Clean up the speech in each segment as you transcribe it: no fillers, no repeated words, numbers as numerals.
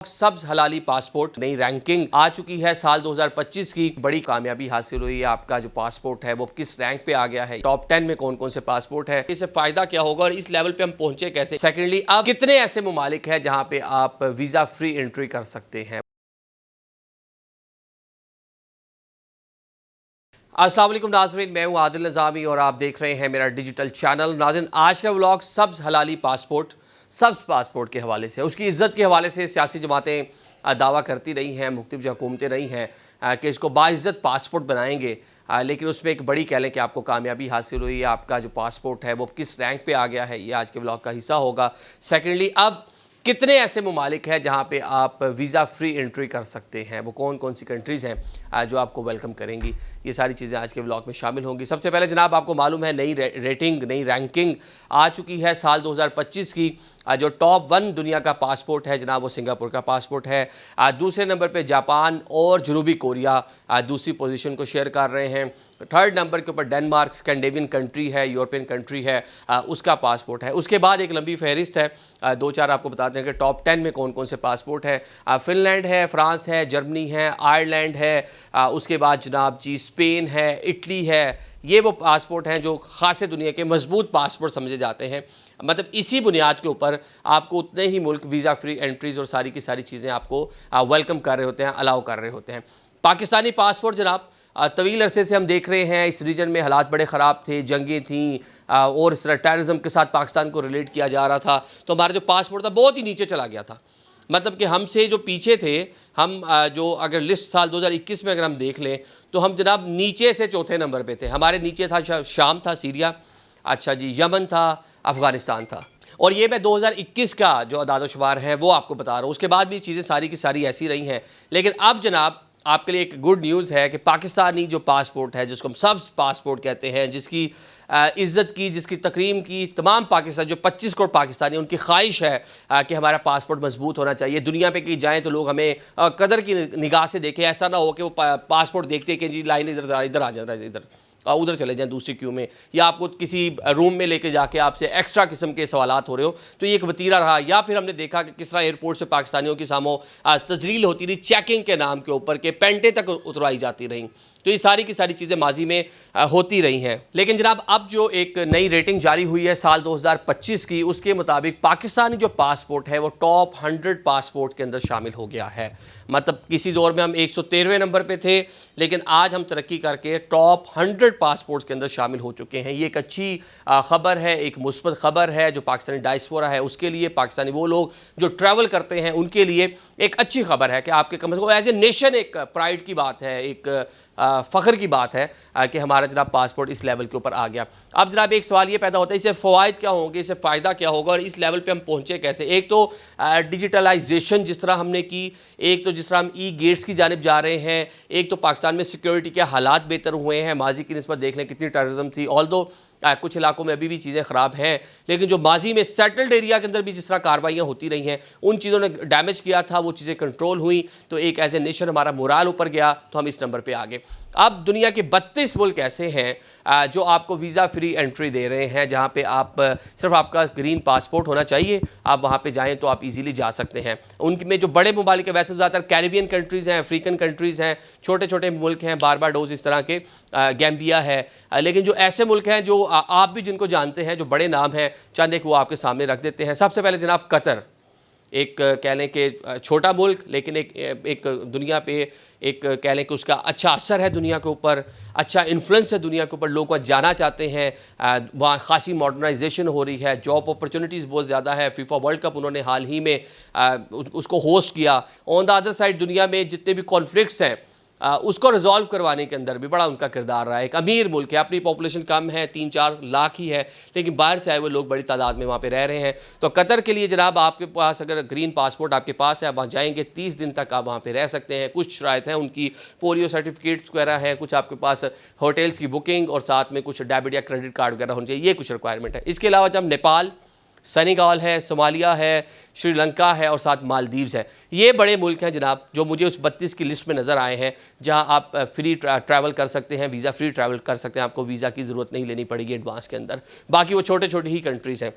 सब्ज हलाली पासपोर्ट नई रैंकिंग आ चुकी है। साल 2025 की बड़ी कामयाबी हासिल हुई है। आपका जो पासपोर्ट है वो किस रैंक पे आ गया है, टॉप 10 में कौन कौन से पासपोर्ट है, इससे फायदा क्या होगा और इस लेवल पे हम पहुंचे कैसे। सेकेंडली, अब कितने ऐसे मुमालिक हैं जहां पे आप वीजा फ्री एंट्री कर सकते हैं। अस्सलाम वालेकुम नाज़रीन, मैं हूं आदिल निज़ामी और आप देख रहे हैं मेरा डिजिटल चैनल। नाज़रीन, आज का व्लॉग सब्ज हलाली पासपोर्ट, सब्ज पासपोर्ट के हवाले से, उसकी इज़्ज़त के हवाले से सियासी जमातें दावा करती रही हैं, मुख्तलिफ जो हुकूमतें रही हैं कि इसको बाइज़्ज़त पासपोर्ट बनाएंगे, लेकिन उसमें एक बड़ी कह लें कि आपको कामयाबी हासिल हुई है। आपका जो पासपोर्ट है वो किस रैंक पे आ गया है, ये आज के व्लॉग का हिस्सा होगा। सेकेंडली, अब कितने ऐसे ममालिक हैं जहाँ पे आप वीज़ा फ्री एंट्री कर सकते हैं, वो कौन कौन सी कंट्रीज़ हैं जो आपको वेलकम करेंगी, ये सारी चीज़ें आज के व्लॉग में शामिल होंगी। सबसे पहले जनाब, आपको मालूम है नई रेटिंग, नई रैंकिंग आ चुकी है साल 2025 की। जो टॉप 1 दुनिया का पासपोर्ट है जनाब वो सिंगापुर का पासपोर्ट है। दूसरे नंबर पे जापान और जनूबी कोरिया दूसरी पोजीशन को शेयर कर रहे हैं। थर्ड नंबर के ऊपर डेनमार्क, स्कैंडिनेवियन कंट्री है, यूरोपियन कंट्री है, उसका पासपोर्ट है। उसके बाद एक लंबी फहरिस्त है, दो चार आपको बताते हैं कि टॉप 10 में कौन कौन से पासपोर्ट है। फिनलैंड है, फ्रांस है, जर्मनी है, आयरलैंड है, उसके बाद जनाब जी स्पेन है, इटली है। ये वो पासपोर्ट हैं जो ख़ास दुनिया के मजबूत पासपोर्ट समझे जाते हैं। मतलब इसी बुनियाद के ऊपर आपको उतने ही मुल्क वीज़ा फ्री एंट्रीज़ और सारी की सारी चीज़ें आपको वेलकम कर रहे होते हैं, अलाउ कर रहे होते हैं। पाकिस्तानी पासपोर्ट जनाब, तवील अरसे से हम देख रहे हैं इस रीजन में हालात बड़े ख़राब थे, जंगें थीं और इस तरह टेररिज्म के साथ पाकिस्तान को रिलेट किया जा रहा था, तो हमारा जो पासपोर्ट था बहुत ही नीचे चला गया था। मतलब कि हमसे जो पीछे थे, हम जो अगर लिस्ट साल 2021 में अगर हम देख लें तो हम जनाब नीचे से चौथे नंबर पे थे। हमारे नीचे था शाम था, सीरिया, अच्छा जी, यमन था, अफ़गानिस्तान था। और ये मैं 2021 का जो अदाद-ओ-शुमार है वो आपको बता रहा हूँ। उसके बाद भी चीज़ें सारी की सारी ऐसी रही हैं। लेकिन अब जनाब आपके लिए एक गुड न्यूज़ है कि पाकिस्तानी जो पासपोर्ट है, जिसको हम सब्ज़ पासपोर्ट कहते हैं, जिसकी इज़्ज़त की, जिसकी तकरीम की तमाम पाकिस्तान, जो 25 करोड़ पाकिस्तानी, उनकी ख्वाहिश है कि हमारा पासपोर्ट मजबूत होना चाहिए। दुनिया पे कहीं जाएँ तो लोग हमें कदर की निगाह से देखें। ऐसा ना हो कि वो पासपोर्ट देखते कि जी लाइन इधर आ जा रहा है, इधर उधर चले जाएं दूसरी क्यू में, या आपको किसी रूम में लेके जाके आपसे एक्स्ट्रा किस्म के सवालात हो रहे हो, तो ये एक वतीरा रहा। या फिर हमने देखा कि किस तरह एयरपोर्ट से पाकिस्तानियों की सामो तजलील होती रही चेकिंग के नाम के ऊपर, के पेंटें तक उतरवाई जाती रहीं। तो ये सारी की सारी चीज़ें माजी में होती रही हैं। लेकिन जनाब अब जो एक नई रेटिंग जारी हुई है साल 2025 की, उसके मुताबिक पाकिस्तानी जो पासपोर्ट है वो टॉप 100 पासपोर्ट के अंदर शामिल हो गया है। मतलब किसी दौर में हम 113वें नंबर पे थे, लेकिन आज हम तरक्की करके टॉप 100 पासपोर्ट्स के अंदर शामिल हो चुके हैं। ये एक अच्छी ख़बर है, एक मुस्बत ख़बर है जो पाकिस्तानी डायस्पोरा है उसके लिए, पाकिस्तानी वो लोग जो ट्रैवल करते हैं उनके लिए एक अच्छी खबर है कि आपके कम से कम एज ए नेशन एक प्राइड की बात है, एक फ़ख्र की बात है कि हमारा जनाब पासपोर्ट इस लेवल के ऊपर आ गया। अब जनाब एक सवाल ये पैदा होता है, इससे फ़वाइद क्या होंगे, इससे फ़ायदा क्या होगा और इस लेवल पे हम पहुँचे कैसे। एक तो डिजिटलाइजेशन जिस तरह हमने की, एक तो जिस तरह हम ई गेट्स की जानिब जा रहे हैं, एक तो पाकिस्तान में सिक्योरिटी के हालात बेहतर हुए हैं। माजी की निस्बत देख लें कितनी टेररिज्म थी, ऑल्दो कुछ इलाकों में अभी भी चीज़ें ख़राब हैं, लेकिन जो माजी में सेटल्ड एरिया के अंदर भी जिस तरह कार्रवाइयाँ होती रही हैं, उन चीज़ों ने डैमेज किया था, वो चीज़ें कंट्रोल हुई, तो एक एज ए नेशन हमारा मोराल ऊपर गया, तो हम इस नंबर पे आ गए। अब दुनिया के 32 मुल्क ऐसे हैं जो आपको वीज़ा फ्री एंट्री दे रहे हैं, जहाँ पे आप सिर्फ आपका ग्रीन पासपोर्ट होना चाहिए, आप वहाँ पे जाएँ तो आप इजीली जा सकते हैं। उनमें जो बड़े ममालिक है, वैसे ज़्यादातर कैरिबियन कंट्रीज़ हैं, अफ्रीकन कंट्रीज़ हैं, छोटे छोटे मुल्क हैं, बारबाडोस इस तरह के, गैम्बिया है। लेकिन जो ऐसे मुल्क हैं जो आप भी जिनको जानते हैं, जो बड़े नाम हैं, चंद एक वो आपके सामने रख देते हैं। सबसे पहले जनाब कतर, एक कह लें कि छोटा मुल्क, लेकिन एक दुनिया पे एक कह लें कि उसका अच्छा असर है दुनिया के ऊपर, अच्छा इन्फ्लुएंस है दुनिया के ऊपर, लोग वहाँ जाना चाहते हैं। वहाँ खासी मॉडर्नाइजेशन हो रही है, जॉब अपॉर्चुनिटीज़ बहुत ज़्यादा है। फीफा वर्ल्ड कप उन्होंने हाल ही में उसको होस्ट किया। ऑन द अदर साइड दुनिया में जितने भी कॉन्फ्लिक्ट्स हैं उसको रिजॉल्व करवाने के अंदर भी बड़ा उनका किरदार रहा है। एक अमीर मुल्क है, अपनी पॉपुलेशन कम है, 3-4 लाख ही है, लेकिन बाहर से आए हुए लोग बड़ी तादाद में वहाँ पे रह रहे हैं। तो कतर के लिए जनाब आपके पास अगर ग्रीन पासपोर्ट आपके पास है, आप वहाँ जाएंगे, 30 दिन तक आप वहाँ पे रह सकते हैं। कुछ शराइत हैं उनकी, पोलियो सर्टिफिकेट्स वगैरह हैं, कुछ आपके पास होटल्स की बुकिंग और साथ में कुछ डेबिट या क्रेडिट कार्ड वगैरह होने चाहिए, ये कुछ रिक्वायरमेंट है। इसके अलावा जब नेपाल, सेनेगाल है, सोमालिया है, श्रीलंका है और साथ मालदीव्स है, ये बड़े मुल्क हैं जनाब जो मुझे उस 32 की लिस्ट में नज़र आए हैं, जहां आप फ्री ट्रैवल कर सकते हैं, वीज़ा फ्री ट्रैवल कर सकते हैं, आपको वीज़ा की ज़रूरत नहीं लेनी पड़ेगी एडवांस के अंदर। बाकी वो छोटे छोटे ही कंट्रीज़ हैं।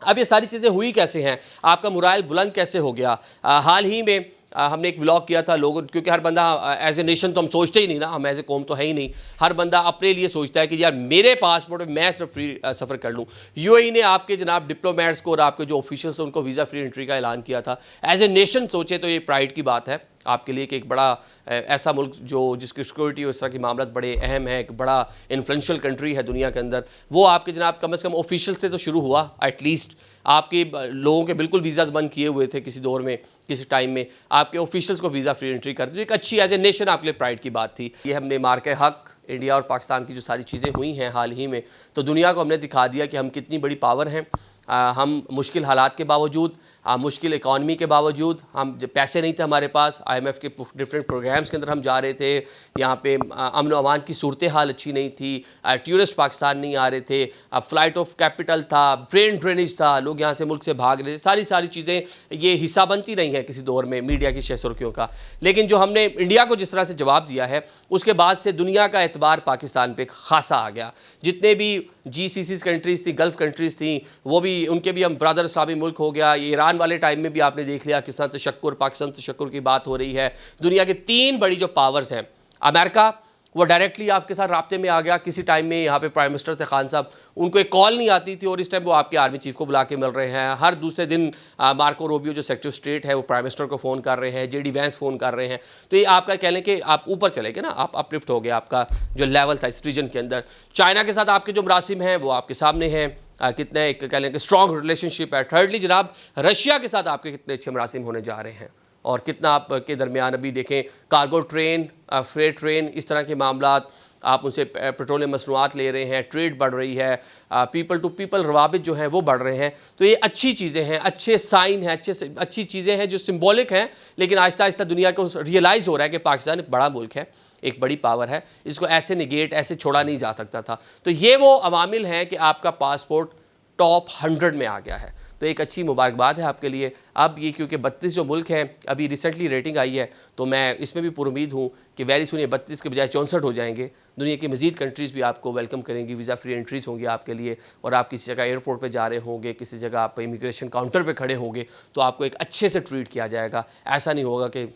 अब ये सारी चीज़ें हुई कैसे हैं, आपका मोराल बुलंद कैसे हो गया। हाल ही में हमने एक व्लॉग किया था लोगों, क्योंकि हर बंदा एज ए नेशन तो हम सोचते ही नहीं ना, हम एज ए कौम तो है ही नहीं। हर बंदा अपने लिए सोचता है कि यार मेरे पासपोर्ट में मैं सिर्फ फ्री सफ़र कर लूँ। यूएई ने आपके जनाब डिप्लोमेट्स को और आपके जो ऑफिशियल्स हैं उनको वीज़ा फ्री एंट्री का ऐलान किया था। एज ए नेशन सोचे तो ये प्राइड की बात है आपके लिए कि एक बड़ा ऐसा मुल्क जो जिसकी सिक्योरिटी और इस तरह की मामला बड़े अहम है, एक बड़ा इन्फ्लुएंशियल कंट्री है दुनिया के अंदर, वो आपके जनाब कम से कम ऑफिशियल से तो शुरू हुआ। एटलीस्ट आपके लोगों के बिल्कुल वीज़ाज बंद किए हुए थे किसी दौर में, किसी टाइम में आपके ऑफिशियल्स को वीज़ा फ्री एंट्री कर दी। एक अच्छी एज ए नेशन आपके लिए प्राइड की बात थी। ये हमने मार के हक इंडिया और पाकिस्तान की जो सारी चीज़ें हुई हैं हाल ही में, तो दुनिया को हमने दिखा दिया कि हम कितनी बड़ी पावर हैं। हम मुश्किल हालात के बावजूद, मुश्किल इकॉनमी के बावजूद, हम जब पैसे नहीं थे हमारे पास, IMF के डिफरेंट प्रोग्राम्स के अंदर हम जा रहे थे, यहाँ पे अमन व अमान की सूरत हाल अच्छी नहीं थी, टूरिस्ट पाकिस्तान नहीं आ रहे थे, फ्लाइट ऑफ कैपिटल था, ब्रेन ड्रेनेज था, लोग यहाँ से मुल्क से भाग रहे थे, सारी चीज़ें ये हिस्सा बनती नहीं है किसी दौर में मीडिया की शहसुर्खियों का। लेकिन जो हमने इंडिया को जिस तरह से जवाब दिया है, उसके बाद से दुनिया का एतबार पाकिस्तान पर खासा आ गया। जितने भी GCC कंट्रीज़ थी, गल्फ़ कंट्रीज़ थी, वो भी, उनके भी हम ब्रदर इस्लामी मुल्क हो गया। ये ईरान वाले टाइम में भी आपने देख लिया किस तरह तशक्कुर, पाकिस्तान तशक्कुर की बात हो रही है। दुनिया के 3 बड़ी जो पावर्स हैं, अमेरिका वो डायरेक्टली आपके साथ राब्ते में आ गया। किसी टाइम में यहाँ पे प्राइम मिनिस्टर थे खान साहब, उनको एक कॉल नहीं आती थी और इस टाइम वो आपके आर्मी चीफ को बुला के मिल रहे हैं। हर दूसरे दिन मार्को रूबियो जो सेक्रेटरी ऑफ स्टेट है वो प्राइम मिनिस्टर को फ़ोन कर रहे हैं, JD वैंस फ़ोन कर रहे हैं। तो ये आपका कह लें कि आप ऊपर चले गए ना, आप अपलिफ्ट हो गया, आपका जो लेवल था इस रीजन के अंदर। चाइना के साथ आपके जो मरासिम हैं वो आपके सामने हैं, कितने एक कह लें कि स्ट्रॉन्ग रिलेशनशिप है। थर्डली जनाब रशिया के साथ आपके कितने अच्छे मरासिम होने जा रहे हैं, और कितना आपके दरमियान अभी देखें कार्गो ट्रेन, फ्रेट ट्रेन, इस तरह के मामलात, आप उनसे पेट्रोलियम मसनूआत ले रहे हैं, ट्रेड बढ़ रही है, पीपल टू पीपल रवाबित जो हैं वो बढ़ रहे हैं। तो ये अच्छी चीज़ें हैं, अच्छे साइन हैं, अच्छी चीज़ें हैं जो सिंबॉलिक हैं, लेकिन आहिस्ता आहिस्ता दुनिया को रियलाइज़ हो रहा है कि पाकिस्तान एक बड़ा मुल्क है, एक बड़ी पावर है, इसको ऐसे निगेट, ऐसे छोड़ा नहीं जा सकता था। तो ये वो अवामिल हैं कि आपका पासपोर्ट टॉप 100 में आ गया है। तो एक अच्छी मुबारकबाद है आपके लिए। अब ये क्योंकि 32 जो मुल्क हैं, अभी रिसेंटली रेटिंग आई है, तो मैं इसमें भी पुरुमीद हूँ कि वेरी सुन ये 32 के बजाय 64 हो जाएंगे। दुनिया की मज़ीद कंट्रीज़ भी आपको वेलकम करेंगी, वीज़ा फ्री एंट्रीज होंगी आपके लिए, और आप किसी जगह एयरपोर्ट पे जा रहे होंगे, किसी जगह आप इमिग्रेशन काउंटर पे खड़े होंगे, तो आपको एक अच्छे से ट्रीट किया जाएगा। ऐसा नहीं होगा कि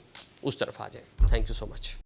उस तरफ आ जाए। Thank you so much.